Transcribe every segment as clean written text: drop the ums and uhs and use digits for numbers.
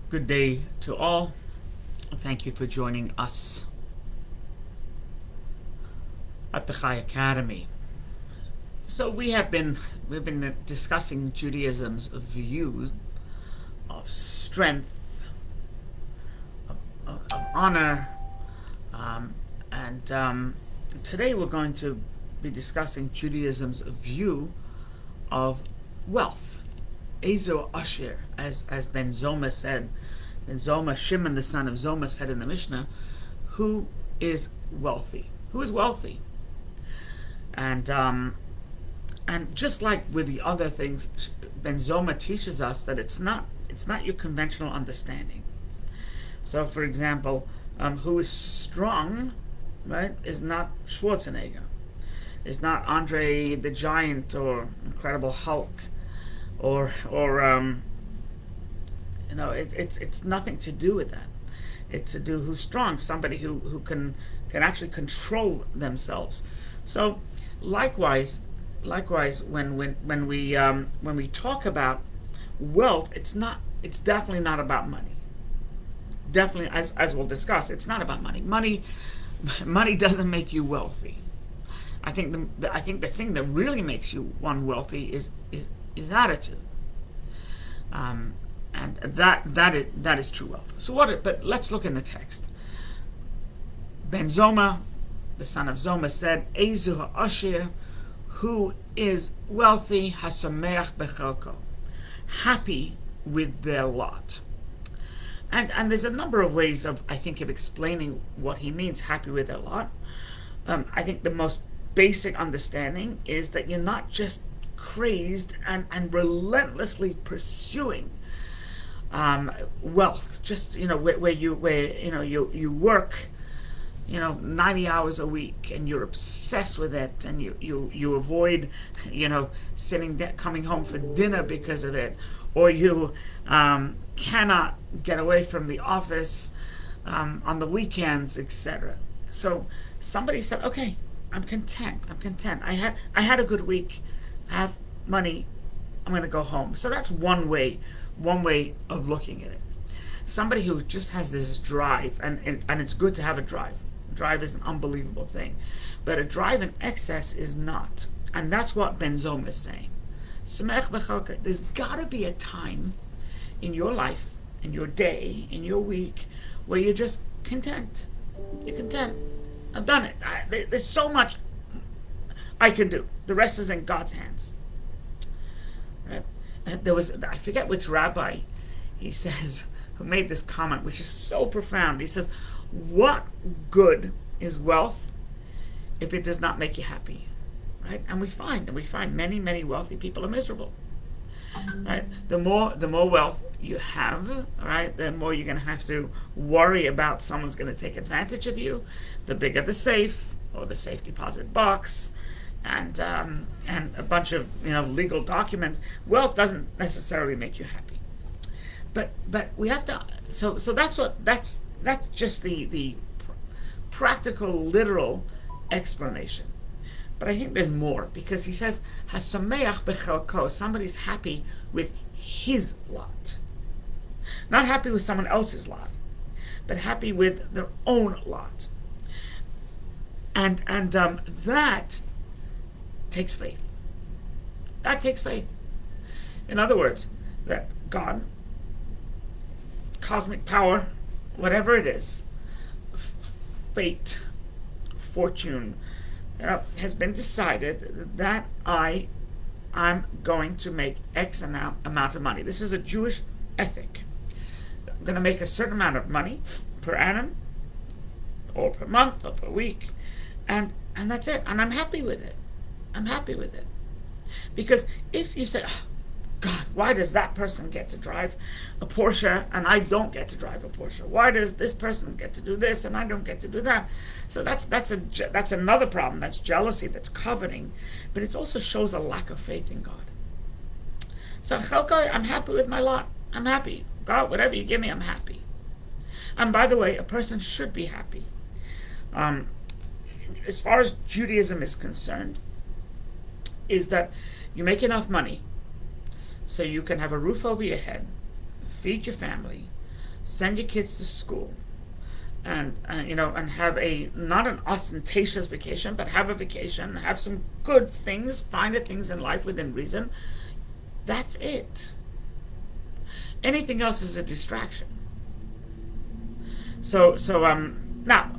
Good day to all. Thank you for joining us at the Chai Academy. So we've been discussing Judaism's views of strength, of honor, and today we're going to be discussing Judaism's view of wealth. Ezo Asher, as Ben Zoma said, Ben Zoma, Shimon the son of Zoma, said in the Mishnah, who is wealthy? Who is wealthy? And just like with the other things, Ben Zoma teaches us that it's not your conventional understanding. So, for example, who is strong, right, is not Schwarzenegger, is not Andre the Giant or Incredible Hulk, or it's nothing to do with that. It's to do who's strong, somebody who can actually control themselves. So likewise, when we talk about wealth, it's definitely not about money. Definitely, as we'll discuss, it's not about money. Money doesn't make you wealthy. I think the thing that really makes you one wealthy is attitude, and that is true wealth. So but let's look in the text. Ben Zoma, the son of Zoma, said, "Ezu ha'asher, who is wealthy, hasameach bechelko, happy with their lot." And there's a number of ways of explaining what he means, happy with their lot. I think the most basic understanding is that you're not just crazed and relentlessly pursuing wealth, just where you work 90 hours a week and you're obsessed with it, and you avoid coming home for dinner because of it, or you cannot get away from the office on the weekends, etc. So somebody said, okay, I'm content. I had a good week. I have money. I'm going to go home. So that's one way of looking at it. Somebody who just has this drive, and it's good to have a drive. Drive is an unbelievable thing, but a drive in excess is not. And that's what Ben Zoma is saying. There's got to be a time in your life, in your day, in your week, where you're just content. You're content. I've done it. There's so much I can do. The rest is in God's hands. Right? I forget which rabbi, he says, who made this comment, which is so profound. He says, "What good is wealth if it does not make you happy?" Right? And we find many, many wealthy people are miserable. Right? The more wealth you have, right, the more you're going to have to worry about someone's going to take advantage of you. The bigger the safe or the safe deposit box, and a bunch of legal documents. Wealth doesn't necessarily make you happy, but we have to. So that's just the practical, literal explanation. But I think there's more, because he says, "Hasameach bechelko," somebody's happy with his lot, not happy with someone else's lot, but happy with their own lot, and that takes faith. That takes faith. In other words, that God, cosmic power, whatever it is, fate, fortune, has been decided that I'm going to make X amount of money. This is a Jewish ethic. I'm going to make a certain amount of money per annum, or per month, or per week, and that's it. And I'm happy with it. Because if you say, "Oh, God, why does that person get to drive a Porsche and I don't get to drive a Porsche? Why does this person get to do this and I don't get to do that?" So that's another problem. That's jealousy. That's coveting, but it also shows a lack of faith in God. So Chelkai, I'm happy with my lot. I'm happy. God, whatever you give me, I'm happy. And by the way, a person should be happy. As far as Judaism is concerned, is that you make enough money so you can have a roof over your head, feed your family, Send your kids to school, and and have a not an ostentatious vacation, but have a vacation, have some good things, find the things in life within reason. That's it. Anything else is a distraction. So now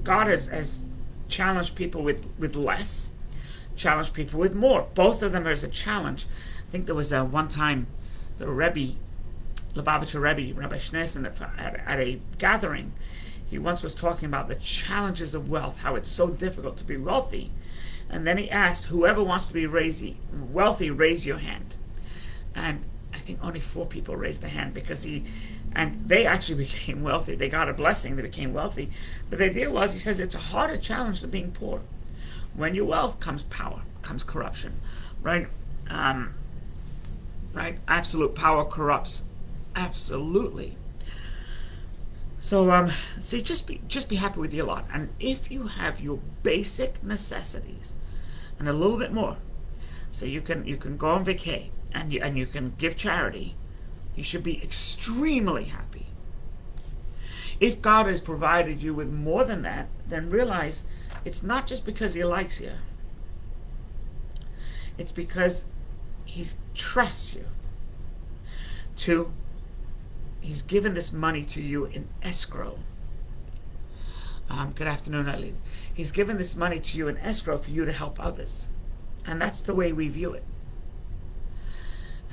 God has challenged people with less, challenged people with more. Both of them is a challenge. I think there was one time the Lubavitcher Rebbe, Rabbi Schneerson, at a gathering, he once was talking about the challenges of wealth, how it's so difficult to be wealthy. And then he asked, whoever wants to be wealthy, raise your hand. And I think only 4 people raised their hand, and they actually became wealthy. They got a blessing, they became wealthy. But the idea was, he says, it's a harder challenge than being poor. When your wealth comes power, comes corruption, right? Right? Absolute power corrupts. Absolutely. So just be happy with your lot. And if you have your basic necessities and a little bit more, so you can go on vacay and you can give charity, you should be extremely happy. If God has provided you with more than that, then realize it's not just because he likes you. It's because he trusts you. He's given this money to you in escrow. Good afternoon, Eileen. He's given this money to you in escrow for you to help others. And that's the way we view it.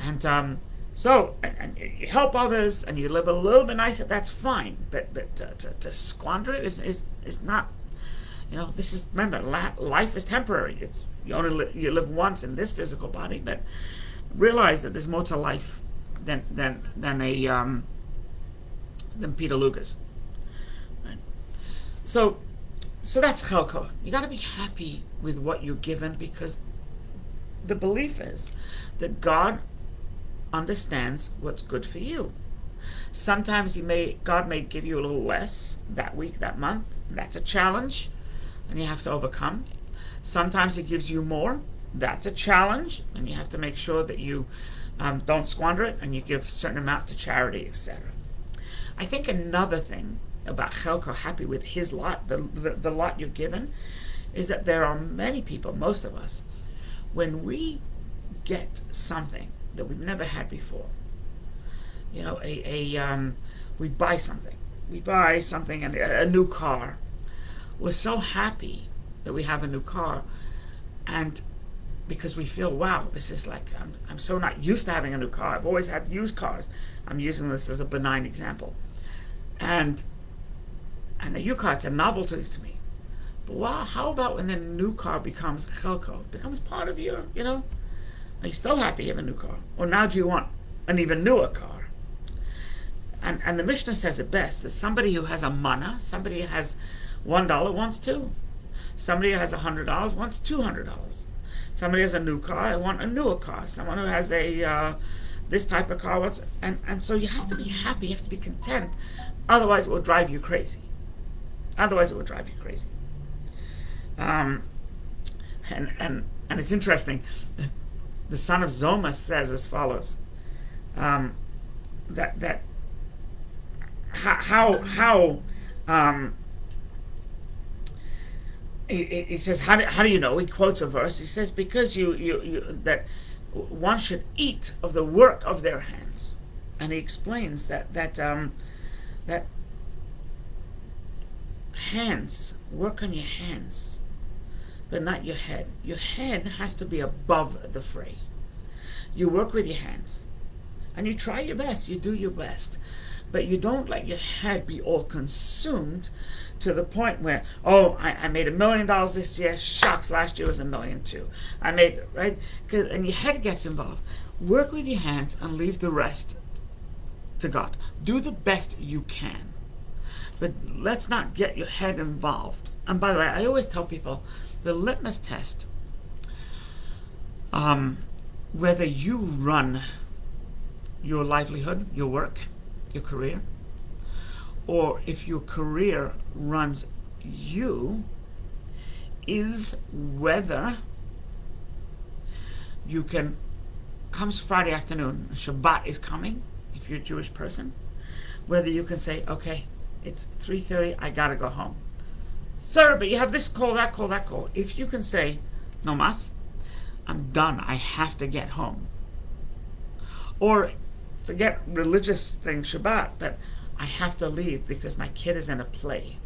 And so you help others and you live a little bit nicer, that's fine. But to squander it is not, this is, remember, life is temporary. You live once in this physical body, but realize that there's more to life than Peter Luger's. Right? So that's chelko. You got to be happy with what you're given, because the belief is that God understands what's good for you. Sometimes God may give you a little less that week, that month. That's a challenge, and you have to overcome. Sometimes he gives you more. That's a challenge, and you have to make sure that you don't squander it, and you give a certain amount to charity, etc. I think another thing about chelko, happy with his lot, the lot you're given, is that there are many people, most of us, when we get something that we've never had before, we buy something, and a new car. We're so happy that we have a new car, and because we feel, wow, this is like, I'm so not used to having a new car. I've always had used cars. I'm using this as a benign example. And a new car, it's a novelty to me. But wow, how about when the new car becomes chelko, becomes part of your, are you still happy you have a new car? Or now do you want an even newer car? And the Mishnah says it best, that somebody who has a mana, somebody who has $1 wants 2. Somebody who has $100 wants $200. Somebody has a new car, I want a newer car. Someone who has this type of car wants, and so you have to be happy, you have to be content. Otherwise, it will drive you crazy. And it's interesting. The son of Zoma says as follows: that how he says, how do you know? He quotes a verse. He says, because you that one should eat of the work of their hands. And he explains that hands, work on your hands, but not your head. Your head has to be above the fray. You work with your hands, and you try your best, you do your best, but you don't let your head be all consumed to the point where, I made $1 million this year, shucks, last year was $1.2 million. I made, right? And your head gets involved. Work with your hands and leave the rest to God. Do the best you can, but let's not get your head involved. And by the way, I always tell people, the litmus test, whether you run your livelihood, your work, your career, or if your career runs you, is whether you can, comes Friday afternoon, Shabbat is coming, if you're a Jewish person, whether you can say, okay, it's 3:30, I gotta go home. Sir, but you have this call, that call, that call. If you can say, no mas, I'm done, I have to get home. Or forget religious thing, Shabbat, but I have to leave because my kid is in a play.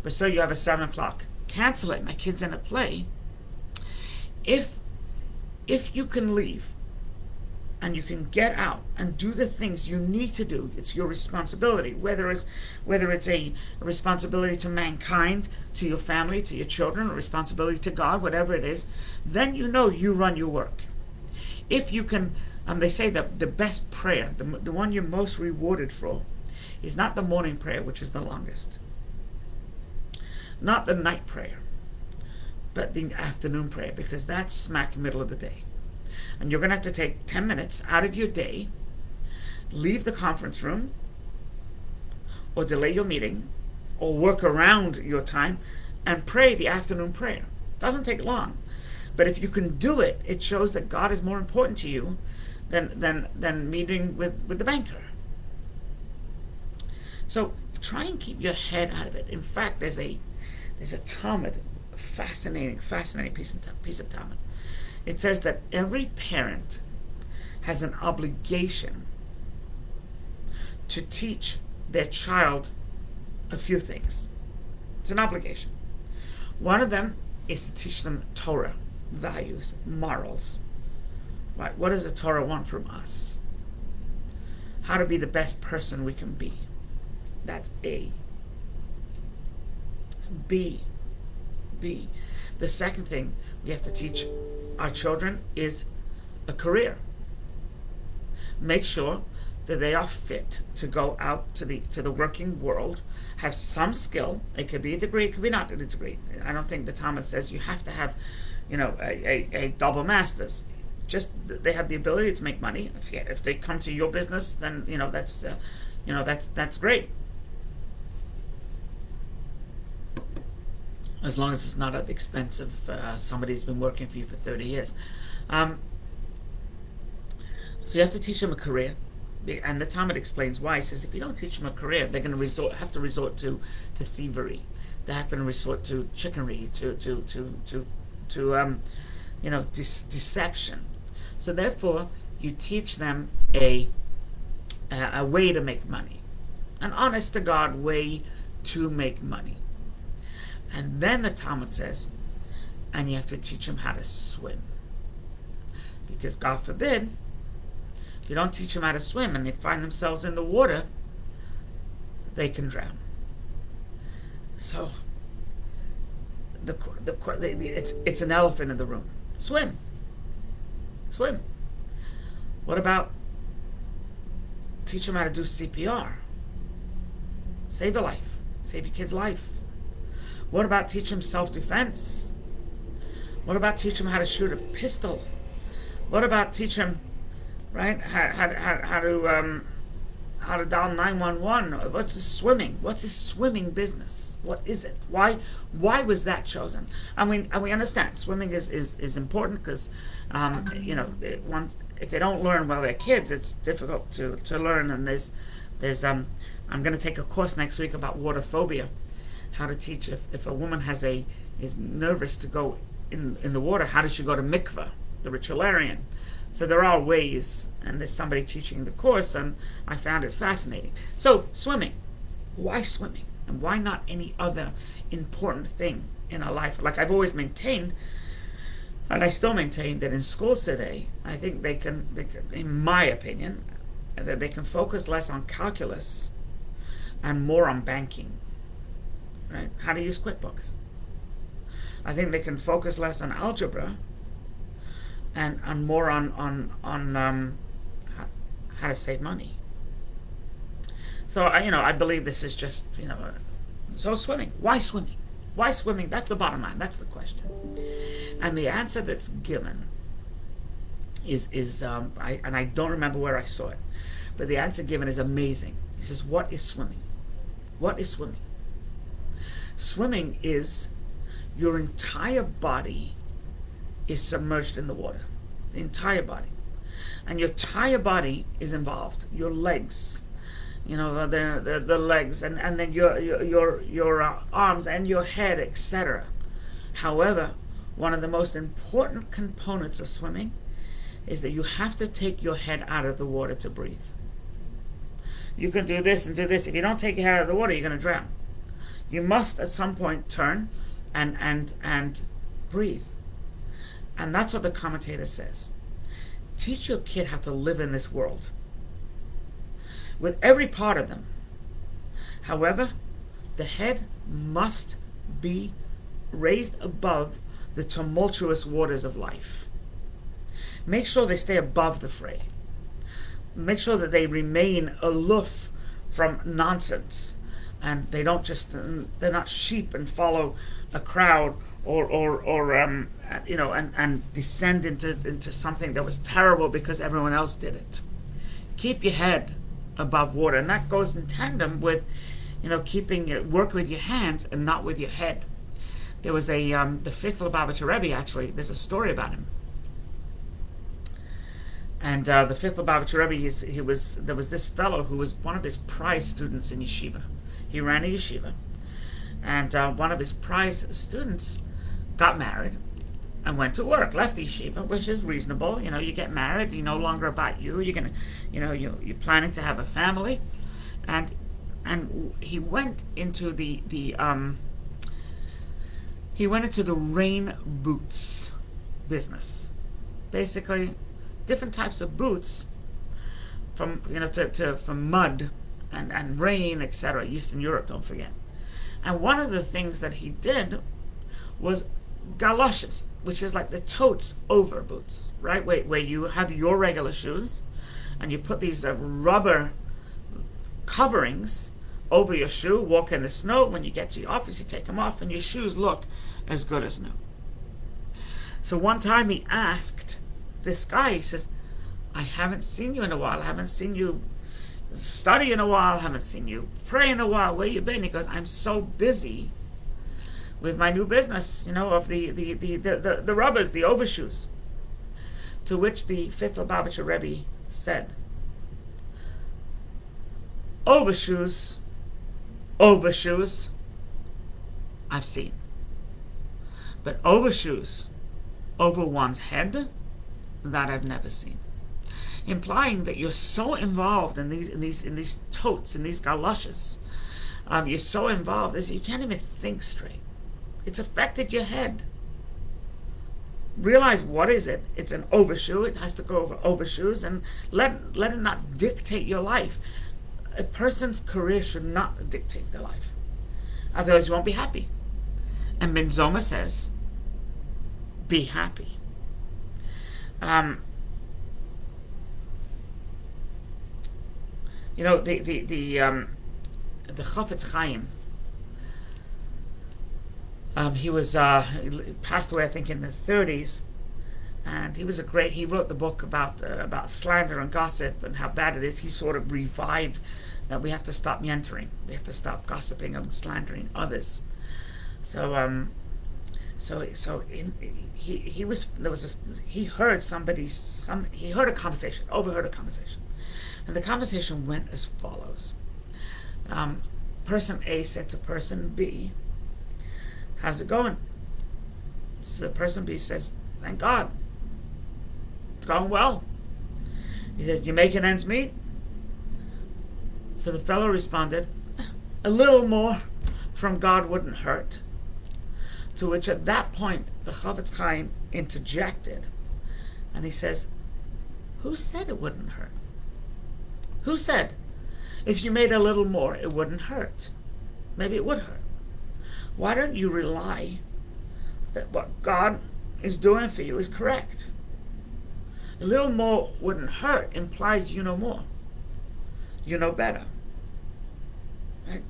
But so you have a 7 o'clock. Cancel it, my kid's in a play. If you can leave and you can get out and do the things you need to do, it's your responsibility. Whether it's a responsibility to mankind, to your family, to your children, a responsibility to God, whatever it is, then you know you run your work. If you can, they say that the best prayer, the one you're most rewarded for, is not the morning prayer, which is the longest, not the night prayer, but the afternoon prayer, because that's smack middle of the day. And you're going to have to take 10 minutes out of your day, leave the conference room, or delay your meeting, or work around your time, and pray the afternoon prayer. Doesn't take long. But if you can do it, it shows that God is more important to you than meeting with the banker. So try and keep your head out of it. In fact, there's a Talmud, fascinating piece of Talmud. It says that every parent has an obligation to teach their child a few things. It's an obligation. One of them is to teach them Torah, values, morals. Right? What does the Torah want from us? How to be the best person we can be. That's A. B. The second thing we have to teach our children is a career. Make sure that they are fit to go out to the working world, have some skill. It could be a degree, it could be not a degree. I don't think the Talmud says you have to have, a double master's. Just they have the ability to make money. If they come to your business, then that's great. As long as it's not at the expense of somebody who's been working for you for 30 years. So you have to teach them a career. And the Talmud explains why. He says if you don't teach them a career, they're going to have to resort to thievery. They're going to resort to chicanery, deception. So therefore, you teach them a way to make money, an honest to God way to make money. And then the Talmud says, and you have to teach them how to swim. Because God forbid, if you don't teach them how to swim and they find themselves in the water, they can drown. So, it's an elephant in the room. Swim. What about teach them how to do CPR? Save a life. Save your kid's life. What about teach them self-defense? What about teach them how to shoot a pistol? What about teach them, right, how to dial 911? What's his swimming? What's his swimming business? What is it? Why was that chosen? And we understand swimming is important because if they don't learn while they're kids, it's difficult to learn. And there's I'm going to take a course next week about water phobia. How to teach if a woman is nervous to go in the water, how does she go to mikveh, the ritualarian? So there are ways, and there's somebody teaching the course, and I found it fascinating. So swimming, why swimming, and why not any other important thing in our life? Like I've always maintained, and I still maintain that in schools today, I think they can, in my opinion, that they can focus less on calculus and more on banking. Right? How to use QuickBooks. I think they can focus less on algebra and more on how to save money. So I believe this is just so swimming. Why swimming? Why swimming? That's the bottom line. That's the question. And the answer that's given is I don't remember where I saw it, but the answer given is amazing. He says, "What is swimming? What is swimming?" Swimming is your entire body is submerged in the water. The entire body. And your entire body is involved. Your legs, the legs, and then your arms and your head, etc. However, one of the most important components of swimming is that you have to take your head out of the water to breathe. You can do this and do this. If you don't take your head out of the water, you're going to drown. You must at some point turn and breathe. And that's what the commentator says. Teach your kid how to live in this world with every part of them. However, the head must be raised above the tumultuous waters of life. Make sure they stay above the fray. Make sure that they remain aloof from nonsense, and they're not sheep and follow a crowd and descend into something that was terrible because everyone else did it. Keep your head above water, and that goes in tandem with work with your hands and not with your head. There was the fifth Lubavitcher Rebbe, actually. There's a story about him. And the fifth Lubavitcher Rebbe, there was this fellow who was one of his prize students in yeshiva. He ran a yeshiva, and one of his prize students got married and went to work, left the yeshiva, which is reasonable. You get married, you're no longer about you. You're gonna, you're planning to have a family, and he went into the rain boots business, basically. Different types of boots from from mud and rain, etc. Eastern Europe, don't forget. And one of the things that he did was galoshes, which is like the totes over boots, right? Where you have your regular shoes, and you put these rubber coverings over your shoe. Walk in the snow. When you get to your office, you take them off, and your shoes look as good as new. So one time he asked this guy, he says, I haven't seen you in a while. I haven't seen you study in a while. I haven't seen you pray in a while. Where you been? He goes, I'm so busy with my new business, of the rubbers, the overshoes. To which the fifth Lubavitcher Rebbe said, overshoes, I've seen. But overshoes over one's head, that I've never seen. Implying that you're so involved in these totes, in these galoshes, you're so involved that you can't even think straight. It's affected your head. Realize, what is it? It's an overshoe. It has to go over overshoes, and let it not dictate your life. A person's career should not dictate their life. Otherwise you won't be happy. And Ben Zoma says, be happy. The Chafetz Chaim, he passed away, I think, in the 30s, and he wrote the book about slander and gossip and how bad it is. He sort of revived that we have to stop meandering, we have to stop gossiping and slandering others. He overheard a conversation, and the conversation went as follows. Person A said to person B, how's it going? So person B says, thank God, it's going well. He says, you making ends meet? So the fellow responded, a little more from God wouldn't hurt. To which at that point the Chafetz Chaim interjected, and he says, who said it wouldn't hurt? Who said if you made a little more it wouldn't hurt? Maybe it would hurt. Why don't you rely that what God is doing for you is correct? A little more wouldn't hurt implies you know more. You know better. Right?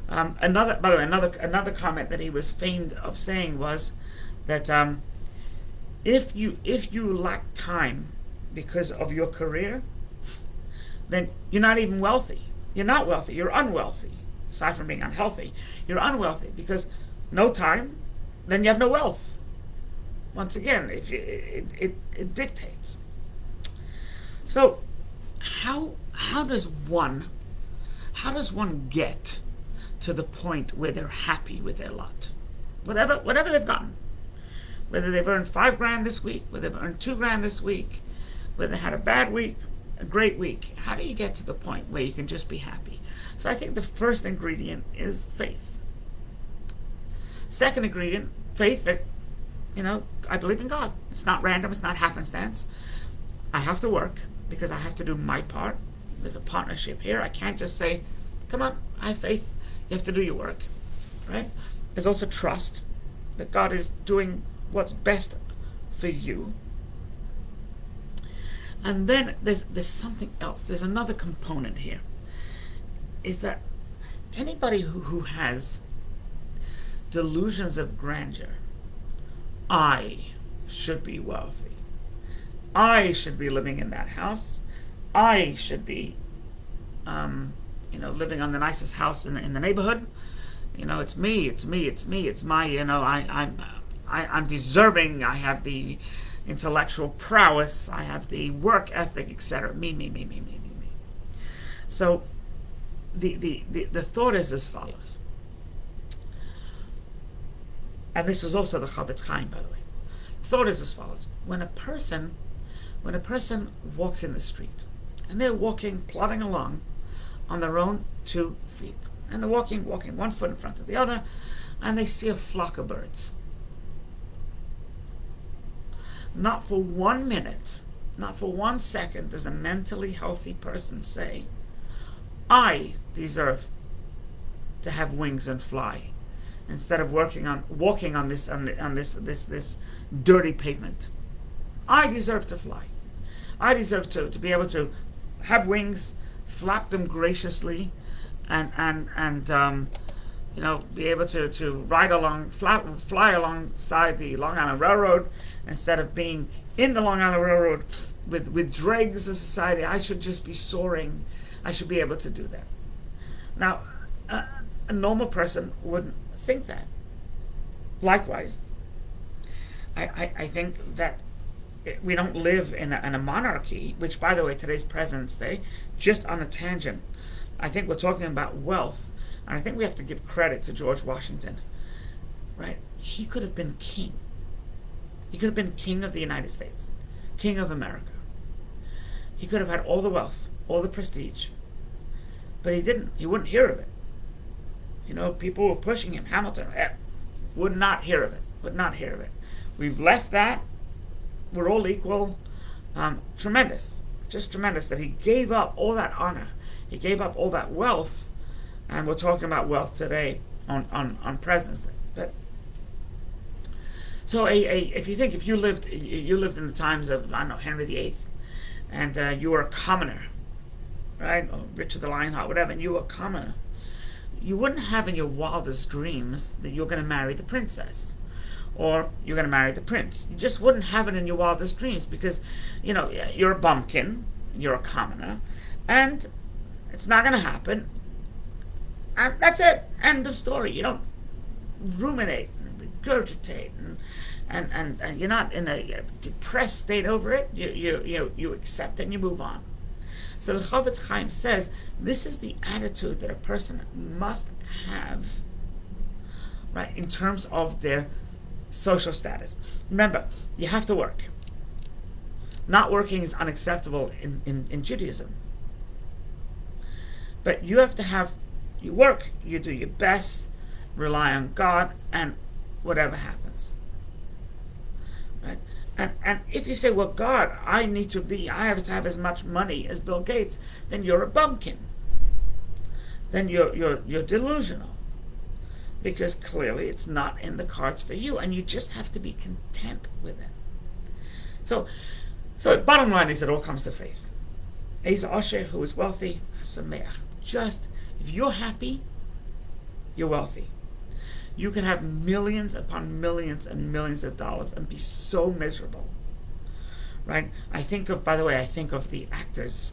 Another comment that he was famed of saying was that if you lack time because of your career, then you're not even wealthy. You're not wealthy. You're unwealthy. Aside from being unhealthy, you're unwealthy because no time, then you have no wealth. Once again, it dictates. So how how does one get to the point where they're happy with their lot? Whatever they've gotten. Whether they've earned $5,000 this week, whether they've earned $2,000 this week, whether they had a bad week, a great week. How do you get to the point where you can just be happy? So I think the first ingredient is faith. Second ingredient, faith that, I believe in God. It's not random, it's not happenstance. I have to work because I have to do my part. There's a partnership here. I can't just say, come on, I have faith. You have to do your work, right? There's also trust that God is doing what's best for you. And then there's something else. There's another component here. Is that anybody who has delusions of grandeur, I should be wealthy. I should be living in that house. I should be, living on the nicest house in the neighborhood. It's me. It's my. I'm deserving. I have the intellectual prowess. I have the work ethic, etc. Me. So, the thought is as follows. And this is also the Chavetz Chaim, by the way. The thought is as follows. When a person walks in the street, and they're plodding along on their own 2 feet, and they're walking 1 foot in front of the other, and they see a flock of birds. Not for 1 minute, not for 1 second does a mentally healthy person say, I deserve to have wings and fly, instead of walking on this dirty pavement. I deserve to fly. I deserve to be able to have wings, flap them graciously, and be able to ride along, fly alongside the Long Island Railroad instead of being in the Long Island Railroad with dregs of society. I should just be soaring. I should be able to do that. Now, a normal person wouldn't think that. Likewise, I think that we don't live in a monarchy, which, by the way, today's President's Day, just on a tangent, I think we're talking about wealth, and I think we have to give credit to George Washington, right? He could have been king. He could have been king of the United States, king of America. He could have had all the wealth, all the prestige, but he didn't. He wouldn't hear of it. People were pushing him. Hamilton would not hear of it. We've left that. We're all equal. Tremendous. Just tremendous that he gave up all that honor. He gave up all that wealth. And we're talking about wealth today on President's Day. But so if you lived in the times of, I don't know, Henry VIII, and you were a commoner, right? Or Richard the Lionheart, whatever, and you were a commoner, you wouldn't have in your wildest dreams that you're going to marry the princess or you're going to marry the prince. You just wouldn't have it in your wildest dreams because, you're a bumpkin, you're a commoner, and it's not going to happen. And that's it. End of story. You don't ruminate and regurgitate and you're not in a depressed state over it. You accept it and you move on. So the Chavetz Chaim says this is the attitude that a person must have, right, in terms of their social status. Remember, you have to work. Not working is unacceptable in Judaism. But you have to have, you work, you do your best, rely on God, and whatever happens. Right? And if you say, well, God, I have to have as much money as Bill Gates, then you're a bumpkin. Then you're delusional. Because clearly it's not in the cards for you, and you just have to be content with it. So bottom line is it all comes to faith. Eza Osher, who is wealthy, Sameach. Just, if you're happy, you're wealthy. You can have millions upon millions and millions of dollars and be so miserable, right? By the way, I think of the actors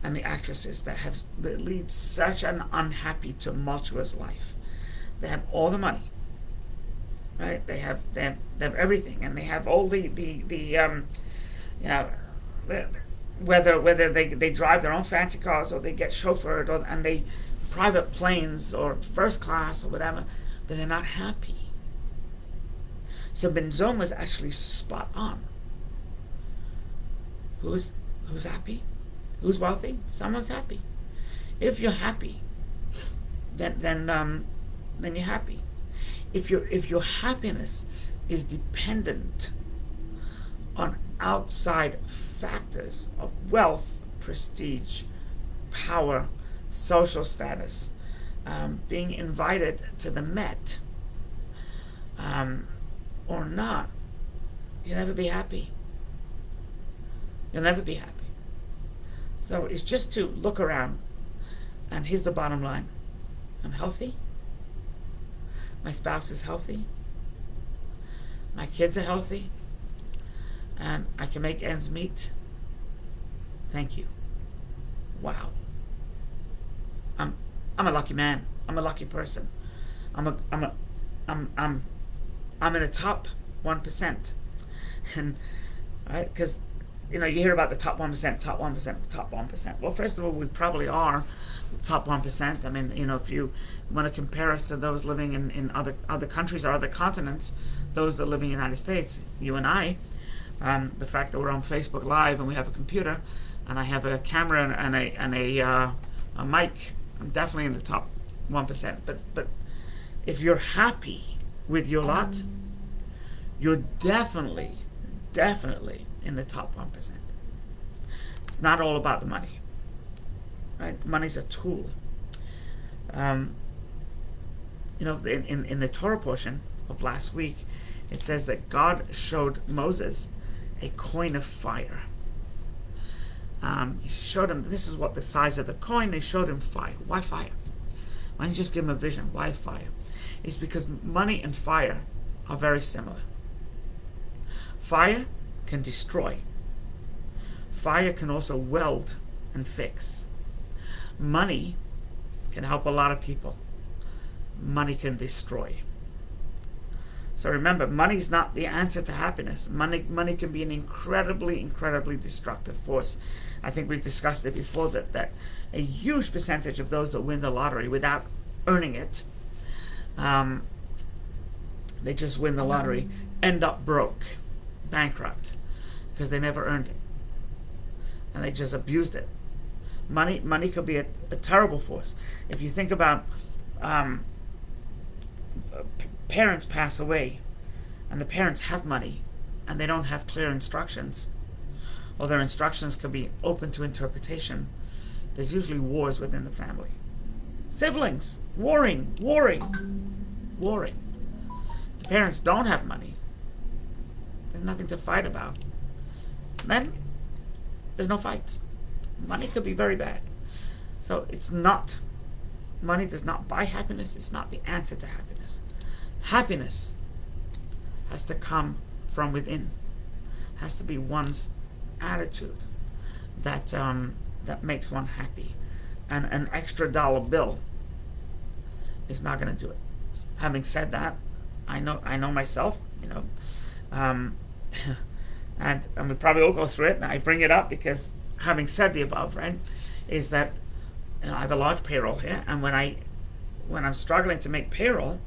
and the actresses that lead such an unhappy, tumultuous life. They have all the money, right? They have whether they drive their own fancy cars or they get chauffeured and they private planes or first class or whatever, but they're not happy. So Ben Zoma is actually spot on. Who's happy? Who's wealthy? Someone's happy. If you're happy, then you're happy. If your happiness is dependent on outside factors of wealth, prestige, power, social status, being invited to the Met, or not, you'll never be happy. You'll never be happy. So it's just to look around, and here's the bottom line. I'm healthy. My spouse is healthy. My kids are healthy. And I can make ends meet. Thank you. Wow. I'm a lucky man. I'm a lucky person. I'm in the top 1%. And right, because you hear about the top 1%, top 1%, top 1%. Well, first of all, we probably are top 1%. I mean, if you want to compare us to those living in other countries or other continents, those that live in the United States, you and I, the fact that we're on Facebook Live and we have a computer and I have a camera and a mic, I'm definitely in the top 1%. But if you're happy with your lot, you're definitely in the top 1%. It's not all about the money, right? Money's a tool. In the Torah portion of last week, it says that God showed Moses a coin of fire. He showed him, this is what the size of the coin. He showed him fire. Why fire? Why didn't you just give him a vision? Why fire? It's because money and fire are very similar. Fire can destroy. Fire can also weld and fix. Money can help a lot of people. Money can destroy. So remember, money is not the answer to happiness. Money can be an incredibly destructive force. I think we've discussed it before that a huge percentage of those that win the lottery without earning it, they just win the lottery, end up broke, bankrupt, because they never earned it. And they just abused it. Money could be a terrible force. If you think about parents pass away and the parents have money and they don't have clear instructions, or their instructions could be open to interpretation, there's usually wars within the family. Siblings, warring. If the parents don't have money, there's nothing to fight about. Then there's no fights. Money could be very bad. So money does not buy happiness. It's not the answer to happiness. Happiness has to come from within. Has to be one's attitude that makes one happy. And an extra dollar bill is not going to do it. Having said that, I know myself, and we probably all go through it. And I bring it up because, having said the above, right, is that I have a large payroll here, and when I'm struggling to make payroll,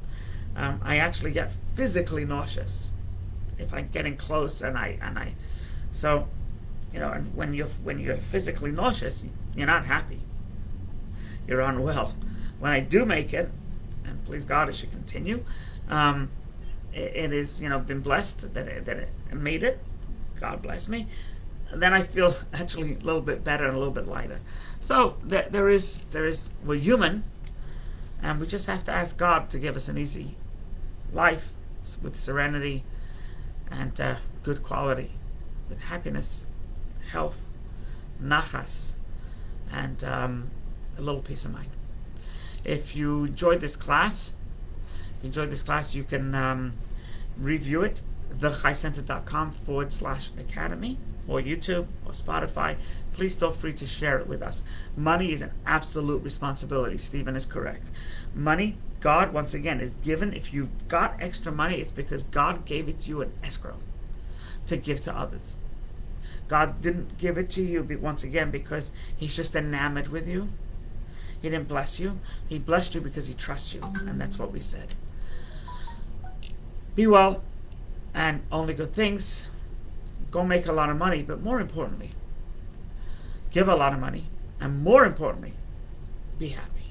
I actually get physically nauseous if I'm getting close, and when you're physically nauseous, you're not happy. You're unwell. When I do make it, and please God, it should continue. It is been blessed that it made it. God bless me. And then I feel actually a little bit better and a little bit lighter. So there is we're human, and we just have to ask God to give us an easy life with serenity and good quality, with happiness, health, nachas, and a little peace of mind. If you enjoyed this class, you can review it, thechaicenter.com/academy, or YouTube or Spotify. Please feel free to share it with us. Money is an absolute responsibility. Stephen is correct. Money, God, once again, is given. If you've got extra money, it's because God gave it to you in escrow to give to others. God didn't give it to you, once again, because he's just enamored with you. He didn't bless you. He blessed you because he trusts you. And that's what we said. Be well, and only good things. Go make a lot of money, but more importantly, give a lot of money. And more importantly, be happy.